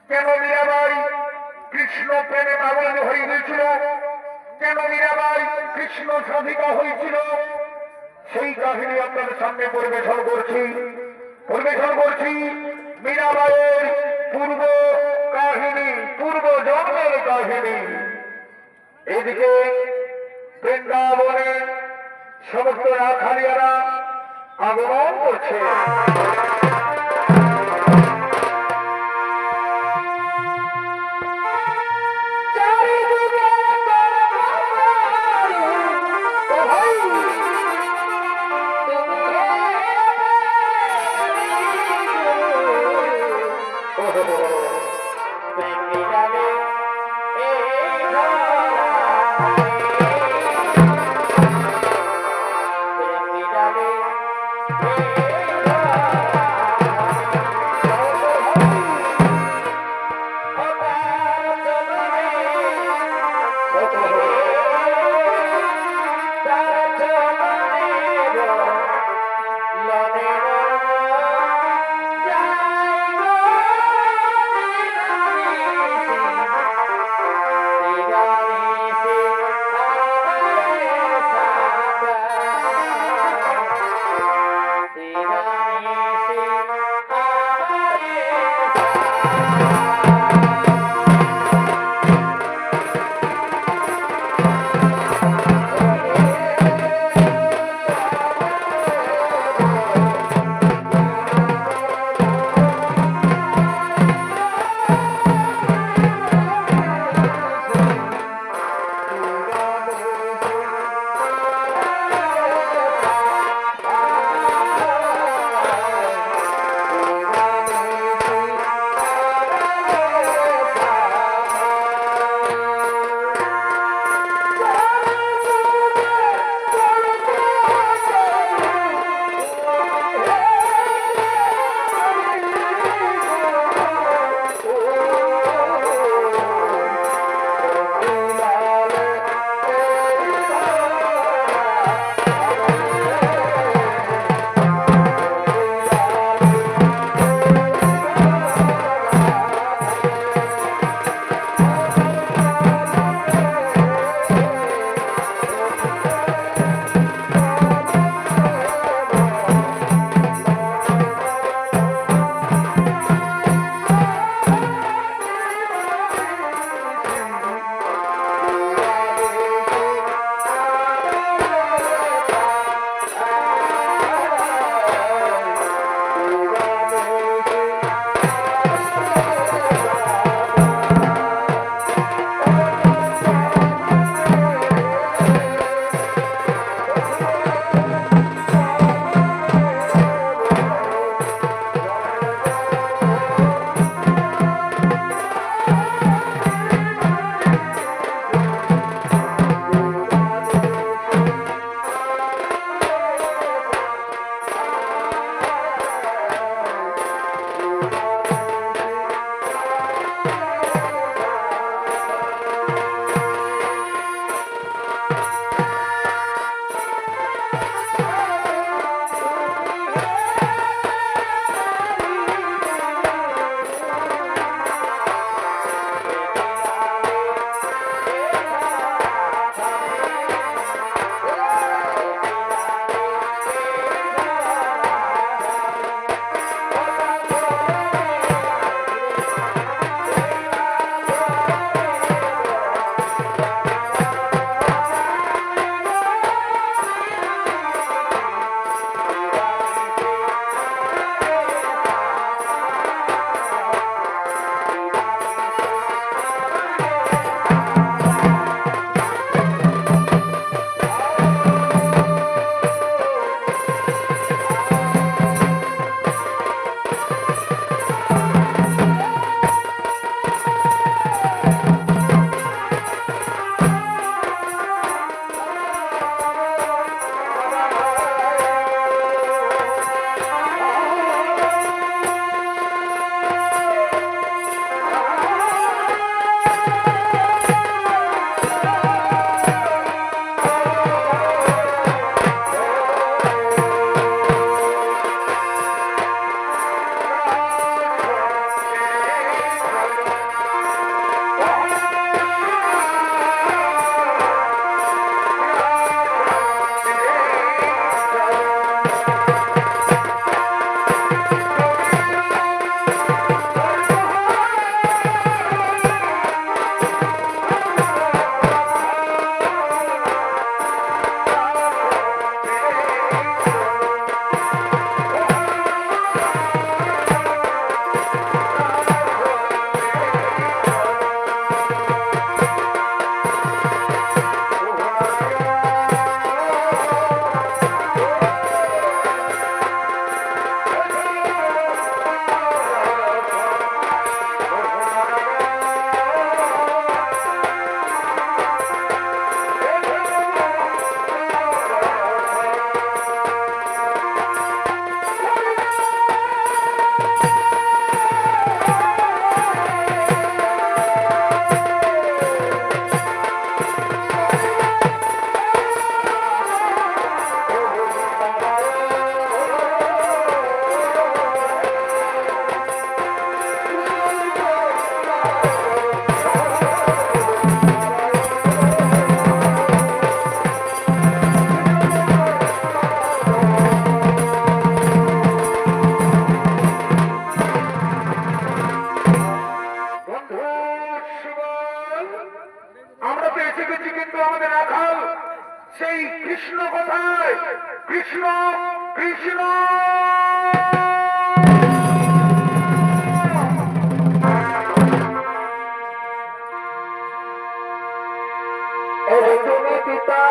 কেন মীরাবাই কৃষ্ণ প্রেমে পাগল হয়ে গিয়েছিল, কেন মীরাবাই কৃষ্ণ সাধিকা হয়েছিল, সেই কাহিনী আপনাদের সামনে পরিবেশন করছি মীরাবাইয়ের পূর্ব কাহিনী, পূর্ব জন্মের কাহিনী। এদিকে বৃন্দাবনে সমস্ত রাখালিয়ারা আগমন করছে। কৃষ্ণ কোথায়? কৃষ্ণ কৃষ্ণ তুমি পিতা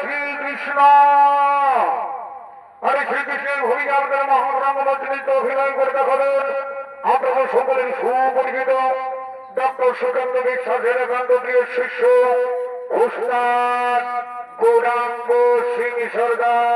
শ্রীকৃষ্ণ আরে শ্রীকৃষ্ণের ভূমিকা আপনারা মহারঙ্গমঞ্চিত অভিনয় করে দেখাবেন আপনাদের সকলের সুপরিচিত ডক্টর সুকান্ত বিশ্বাসের একান্ত প্রিয় শিষ্য উস্তাদ গৌরাঙ্গ সিং সরকার।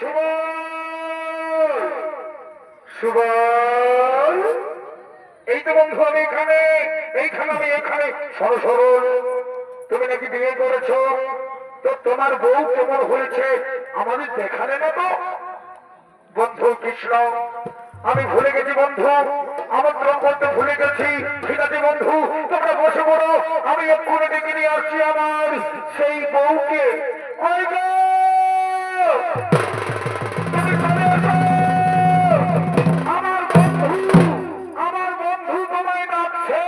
সুবল সুবল, এই তো বন্ধু আমি এখানে, আমি এখানে। সরো সরো, তুমি নাকি বিয়ে করেছো, তো তোমার বউ কেমন হয়েছে আমাদের দেখালে না তো? বন্ধু কৃষ্ণ, আমি ভুলে গেছি বন্ধু, আমন্ত্রণ করতে ভুলে গেছি। ঠিক আছে বন্ধু, তোমরা বসে পড়ো, আমি এক্ষুনি ডেকে নিয়ে আসছি আমার সেই বউকে। কই গো? তুমি চলে এসো। আমার বন্ধু তোমায় ডাকছে।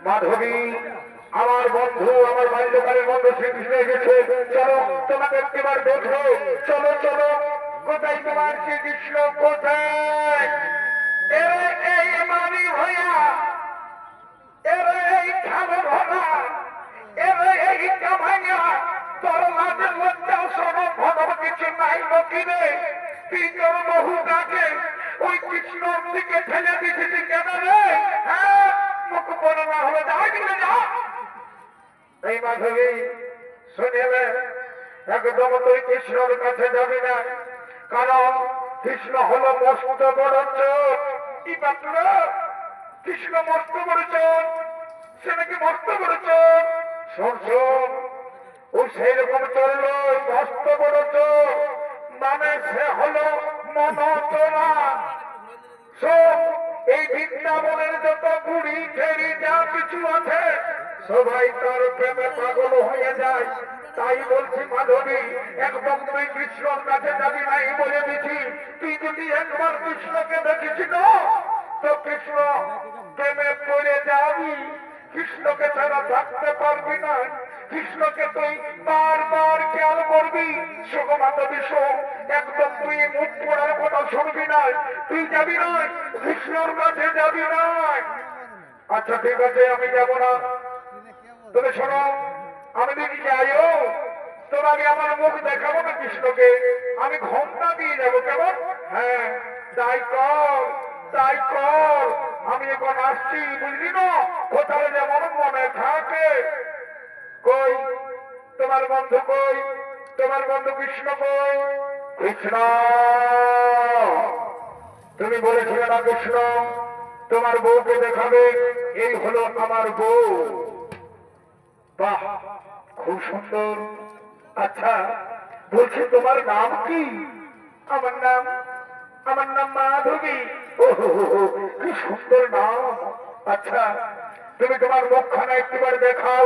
মাধবী আমার বন্ধু, আমার বাল্যকালের বন্ধু শ্রীকৃষ্ণ এসেছে। চলো তোমাকে একবার দেখো। চলো চলো, কোথায় তোমার শ্রীকৃষ্ণ, কোথায়? এই মানি ভাইয়া, এই খালো ভরা, এই কামাইয়া, তোর লাজের লজ্জা সরব ভনব কিছু নাই কিনে তুই তোর বহু গাছে ওই কৃষ্ণর দিকে ঠেলে দিয়েছিস কেন রে? হ্যাঁ, মুখ বড় না হলে যা কিনে যা। এই মাধবী শুনেলে একদম তুই কৃষ্ণর কাছে যাবি না, কারণ কৃষ্ণ হলো মস্ত বড় চোর। কি পাত্র? কৃষ্ণ মস্ত বড় চোর, সে নাকি মস্ত বড় চোর। শোন শোন, ও সেই রকম চললো মস্ত বড় চোর, মানে সে হলো মনচোরা। শোন, এই বৃন্দাবনের যত বুড়ি ঠেড়ি যা কিছু আছে সবাই তার প্রেমে পাগল হয়ে যায়। তাই বলছি মাধবী, একদম তুই কৃষ্ণর কাছে যাবি নাই বলে দিছি। তুই যদি একবার কৃষ্ণকে দেখিস না তো কৃষ্ণ প্রেমে পড়ে যাবি, কৃষ্ণকে ছাড়া থাকতে পারবি না। কৃষ্ণকে তুই বারবার খেয়াল করবি। মাধবী শোন, একদম তুই মুখ পড়ার কথা শুনবি না, তুই যাবি না, কৃষ্ণর কাছে যাবি না। আচ্ছা ঠিক আছে, আমি যাব না। তুমি শোনো, আমি যদি যাইও তোমাকে আমার মুখ দেখাবো না কৃষ্ণকে, আমি ঘন্টা দিয়ে যাবো। কেমন? হ্যাঁ, তাই কর, তাই কর। আমি এখন আসছি, বুঝলি না? কোথায় যেমন মনে থাকে। কই তোমার বন্ধু, কই তোমার বন্ধু কৃষ্ণ, কই কৃষ্ণ? তুমি বলেছিলে না কৃষ্ণ তোমার বউকে দেখাবে, এই হলো আমার বউ। বাহ, খুব সুন্দর। আচ্ছা বলছি তোমার নাম কি? আমার নাম মাধবী। কি সুন্দর নাম। আচ্ছা তুমি তোমার মুখখানা একবার দেখাও,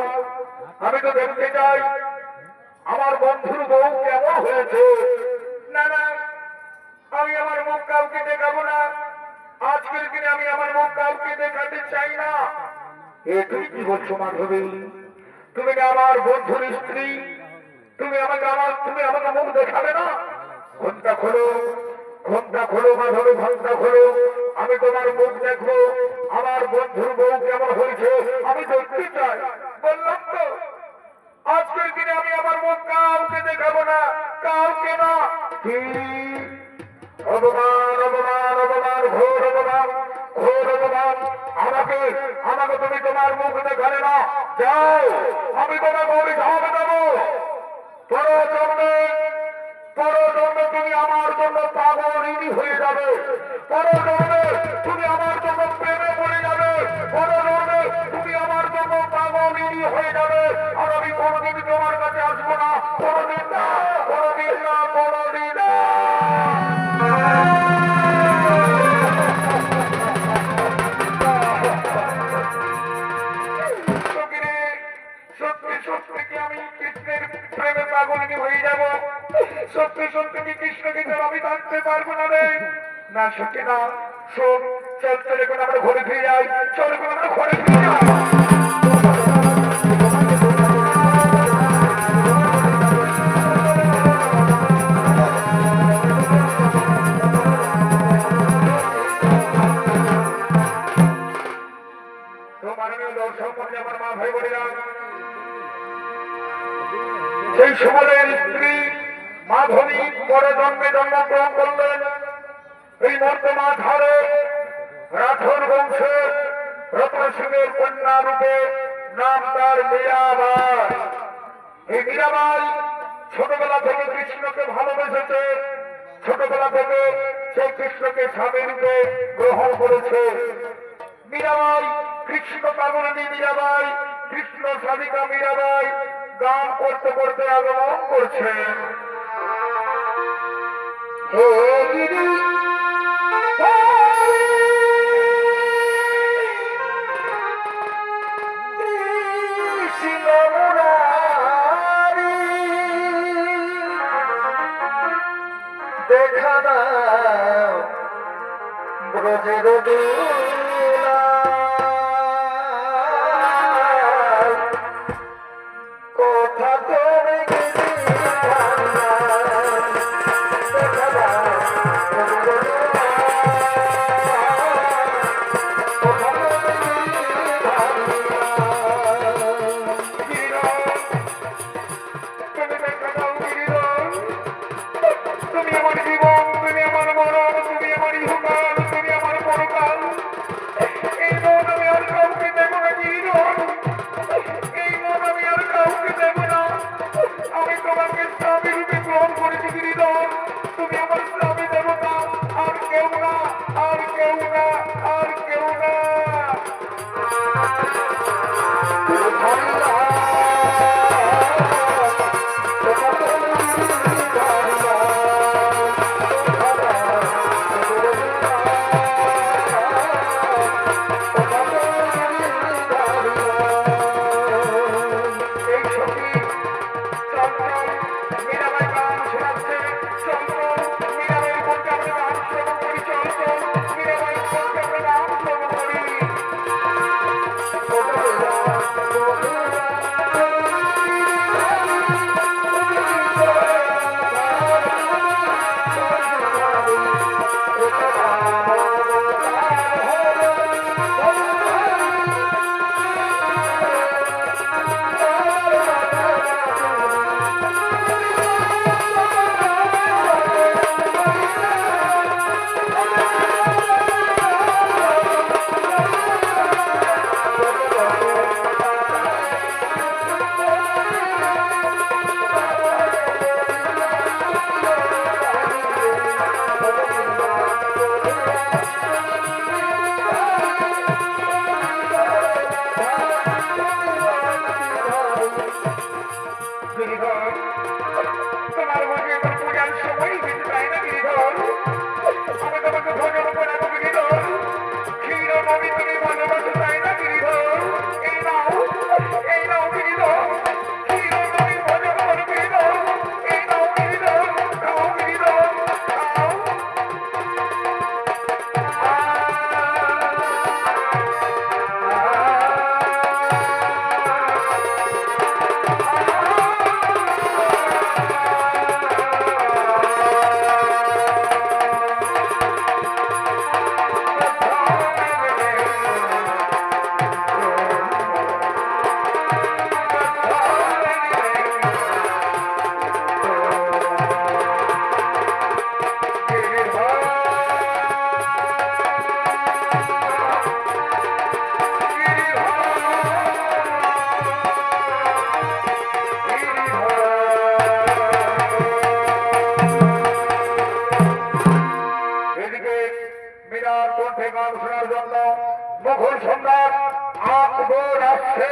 আমি তো দেখতে চাই আমার বন্ধুর বউ কেমন হয়েছে। না না, আমি আমার মুখ কাউকে দেখাবো না। আজকের দিনে আমি আমার মুখ কাউকে দেখাতে চাই না। এ তুই কি বলছো মাধবী? তুমি আমার বন্ধুর স্ত্রী, তুমি আমাকে মুখ দেখাবে না? ঘন্টা খোলো, ঘন্টা খোলো মাধবী, ঘন্টা খোলো। আমি তোমার মুখ দেখবো, আমার বন্ধুর বউ কেমন হয়েছে আমি দেখতে চাই। বললাম তো আজকের দিনে আমি আমার মুখ কাউকে দেখাবো না, কাউকে না। কি অপমান, অপমান, অপমান, ঘোর অপমান, ঘোর অপমান। আমাকে তুমি তোমার মুখ দেখালে না। যাও, আমি তোমাকে অভিশাপ দেবো। পরজন্মে তুমি আমার জন্য পাগলিনী হয়ে যাবে। পরজন্মে তুমি আমার জন্য প্রেমে পড়ে যাবে। পরজন্মে তুমি আমার জন্য পাগলিনী হয়ে যাবে। আর আমি কোনদিন তোমার কাছে আসবো না, কোনদিন না, কোনদিন না, কোনদিন না। সত্যি সত্যি কি আমি কৃষ্ণের প্রেমে পাগলিনী হয়ে যাব? সত্যি সত্যি কি কৃষ্ণকে ছাড়া আমি থাকতে পারবো না রে? না সত্যি না। শোন, চল চল, এখন আমরা ঘরে ফিরে যাই। চল এখন আমরা ঘরে ফিরে যাই। আমার মা ভাই বোনেরা, সেই সময়ের স্ত্রী মাধবী পরে জন্মে জন্মগ্রহণ করলেন এই বর্তমান ধারে রাঠোর বংশে রতন সিংহের কন্যা রূপে। নাম তার মীরাবাই। এই মীরাবাই ছোটবেলা থেকে কৃষ্ণকে ভালোবেসেছে, ছোটবেলা থেকে সেই কৃষ্ণকে স্বামী রূপে গ্রহণ করেছে। মীরাবাই কৃষ্ণ পাগলিনী মীরাবাই, কৃষ্ণ সাধিকা মীরাবাই গান করতে করতে আগমন করছে। হে গিরি দেখা দাও ব্রজের দোলা। গান শোনার জন্য মুঘল সম্রাট আকবর আসছে।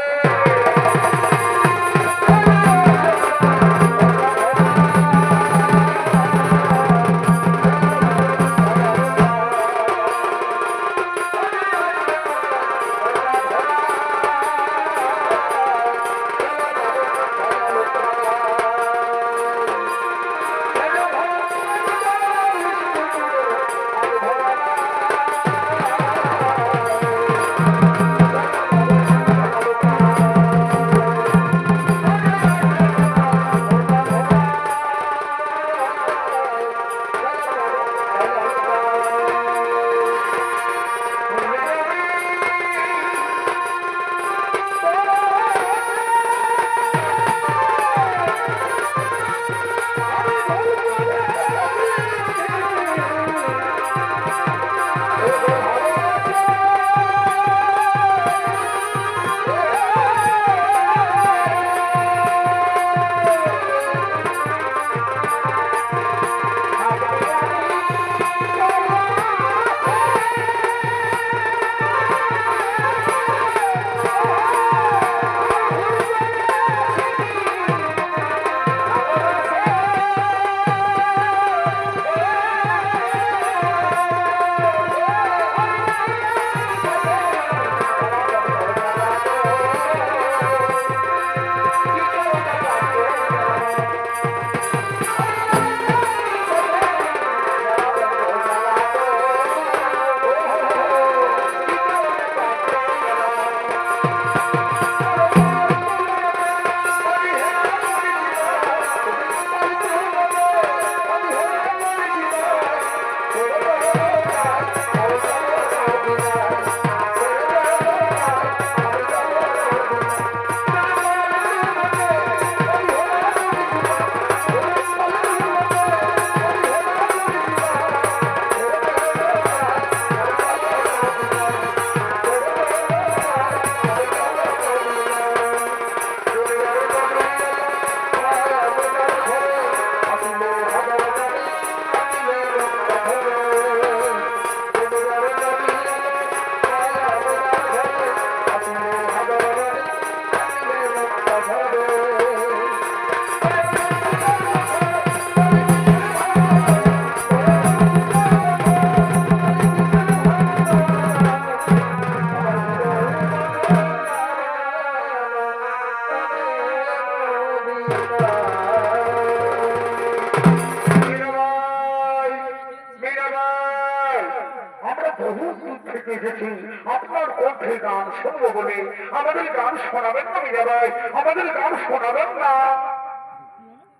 আপনার কণ্ঠে গান শুনবো বলে আমাদের গান শোনাবেন না মীরাবাই, আমাদের গান শোনাবেন না?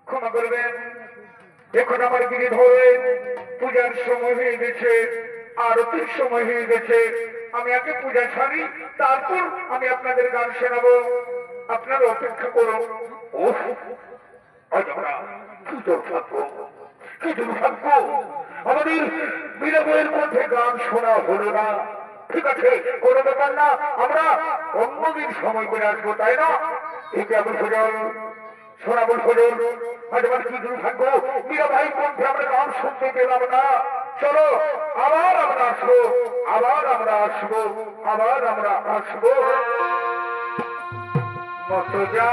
ক্ষমা করবেন, এখন আমার গিরিধ হয়ে পূজার সময় হয়ে গেছে, আরতির সময় হয়ে গেছে। আমি আগে পূজা ছাড়ি, তারপর আমি আপনাদের গান শোনাবো। আপনারা অপেক্ষা করুন। ও আজ আমরা কি দুর্ভাগ্য, কি দুর্ভাগ্য, আমাদের মীরাবাইয়ের কণ্ঠে গান শোনা হলো না। ঠিক আছে, কোনো ব্যাপার না, আমরা অন্যদিন সময় করে আসবো, তাই না? এই কেমন সুযোগ শোনাবো সুযোগ, আজ আমার কি দুর্ভাগ্য, মীরাবাই কণ্ঠে আমরা গান শুনতে পেলাম না। চলো আবার আমরা আসবো, আবার আমরা আসবো, আবার আমরা আসবো। মত যা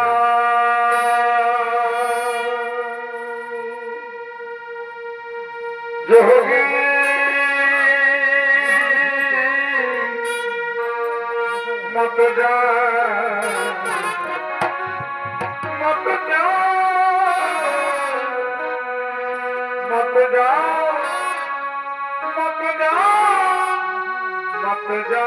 যোগী মত যা মত যা মত যা মত যা মত যা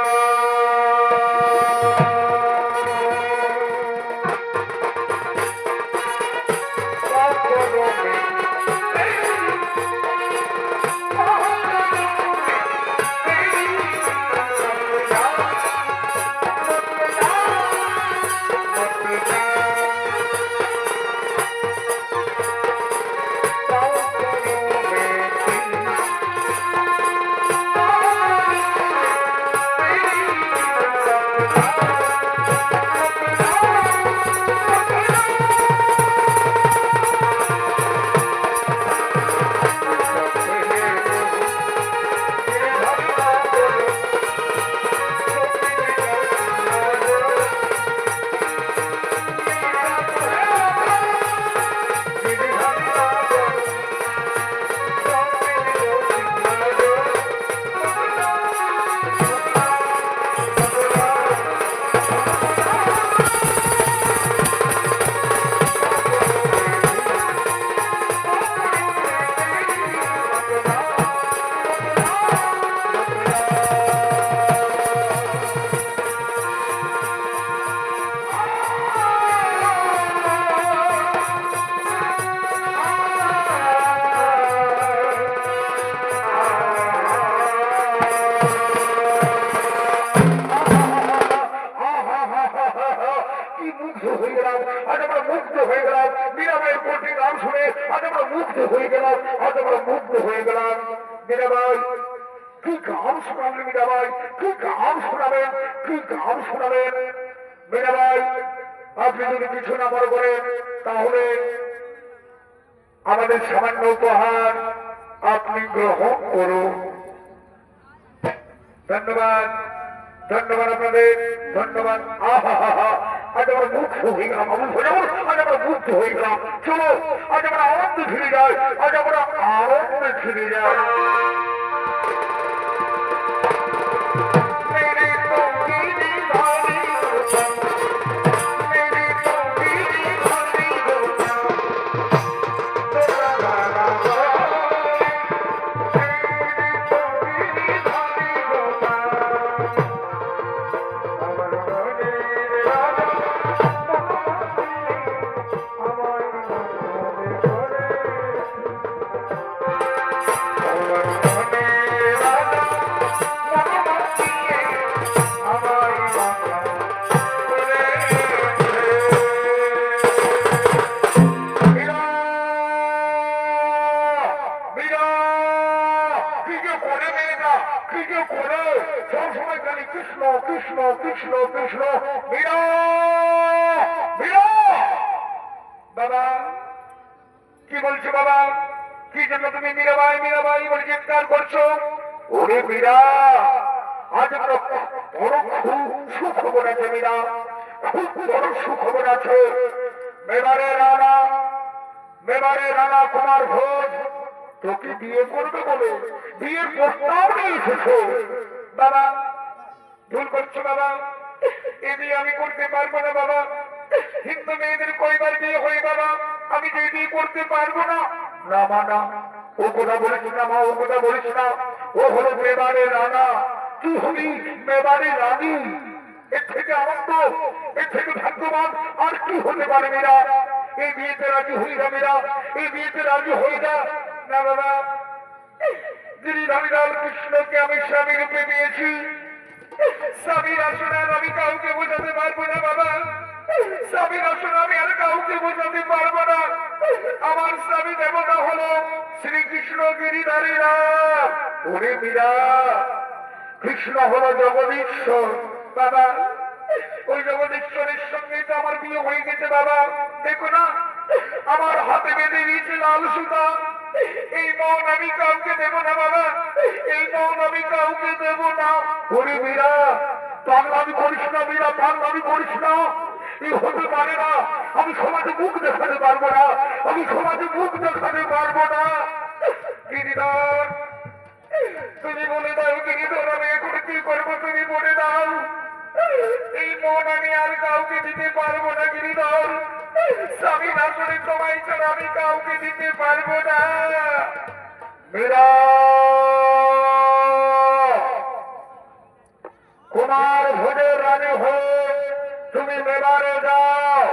মীরাবাই কি গান শোনাবেন মীরাবাই, কি গান শোনাবেন, কি গান শোনাবেন মীরাবাই? আপনি যদি কিছু না মনে করেন তাহলে আমাদের সামান্য উপহার আপনি গ্রহণ করুন। ধন্যবাদ, ধন্যবাদ আপনাদের, ধন্যবাদ। আজ আমরা মুগ্ধ হয়ে গেলাম, আজ আমরা মুগ্ধ হয়ে গেলাম। চলো আজ আমরা আনন্দে ফিরে যাই, আজ আমরা আনন্দে ফিরে যাই। কৃষ্ণ কৃষ্ণ কৃষ্ণ কৃষ্ণ মীরা মীরা। বাবা কি বলছো বাবা? কি জন্য তুমি মীরাবাই মীরাবাই বলে চিৎকার করছো? ওরে মীরা, আজ আমরা বড় খুব সুখবর আছে মীরা, খুব বড় সুখবর আছে। মেবারে রানা কুমার ঘোষ তোকে বিয়ে করবে বলে বিয়ের প্রস্তাব নিয়ে এসেছে। বাবা ভুল করছো বাবা, এ বিয়ে আমি করতে পারবো না বাবা। হিন্দু মেয়েদের কয়বার বিয়ে হয় বাবা, আমি যে বিয়ে করতে পারবো না। না মা না, ও কথা বলিস না মা, ও কথা বলিস না। ও হলো মেবারে রানা, তুই হবি মেবারে রানী। এর থেকে আনন্দ, এর থেকে ভাগ্যবান আর কি হতে পারে মেয়েরা? এই বিয়েতে রাজি হয়ে যা মেয়েরা, এই বিয়েতে রাজি হয়ে যা। না বাবা, গিরিধারীলাল কৃষ্ণকে আমি স্বামী রূপে পেয়েছি, স্বামীর আসনে আমি কাউকে বোঝাতে পারবো না বাবা। স্বামীর আসনে আমি আর কাউকে বোঝাতে পারবো না। আমার স্বামী দেবতা হলো শ্রীকৃষ্ণ গিরিধারীলাল। ওরে মীরা, কৃষ্ণ হলো জগদীশ্বর বাবা। ওই জগদীশ্বরের সঙ্গে তো আমার বিয়ে হয়ে গেছে বাবা। দেখো না আমার হাতে বেঁধে দিয়েছে লাল সুতা। এই মন আমি কাউকে দেব না বাবা, এই মন আমি কাউকে দেব না। ওরে মীরা, পাগলামি করিস না মীরা, পাগলামি করিস না। এই হতে পারে না, আমি সমাজে মুখ দেখাতে পারবো না, আমি সমাজে মুখ দেখাতে পারবো না। গিরিধর তুমি বলে দাও, গিরিধর আমি এখন কি করবো তুমি বলে দাও। এই মন আমি আর কাউকে দিতে পারবো না গিরিধর। স্বামীর আসলে তোমায় ছাড়া আমি কাউকে দিতে পারবো না। মীরা, কুমার ভোজের রানী হয়ে তুমি মেবারে যাও,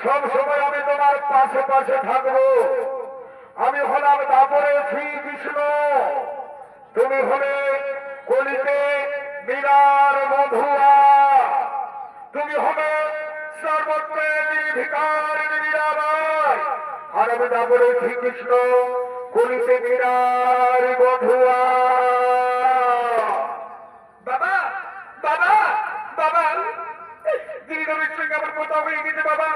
সব সময় আমি তোমার পাশে পাশে থাকবো। আমি হলাম দাপরে শ্রীকৃষ্ণ, তুমি হলে কলিতে মীরার বধুয়া। তুমি হবে সর্বত্রে নির্ভিকারিণী মীরাবাই, আর আমি দাপরে শ্রীকৃষ্ণ, কলিতে মীরার বধুয়া। বাবা বাবা বাবা, গিরিধরের সঙ্গে আমার কথা হয়ে গেছে বাবা,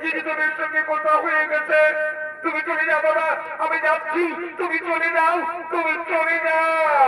গিরিধরের সঙ্গে কথা হয়ে গেছে। তুমি চলে যাও বাবা, আমি যাচ্ছি, তুমি চলে যাও, তুমি চলে যাও।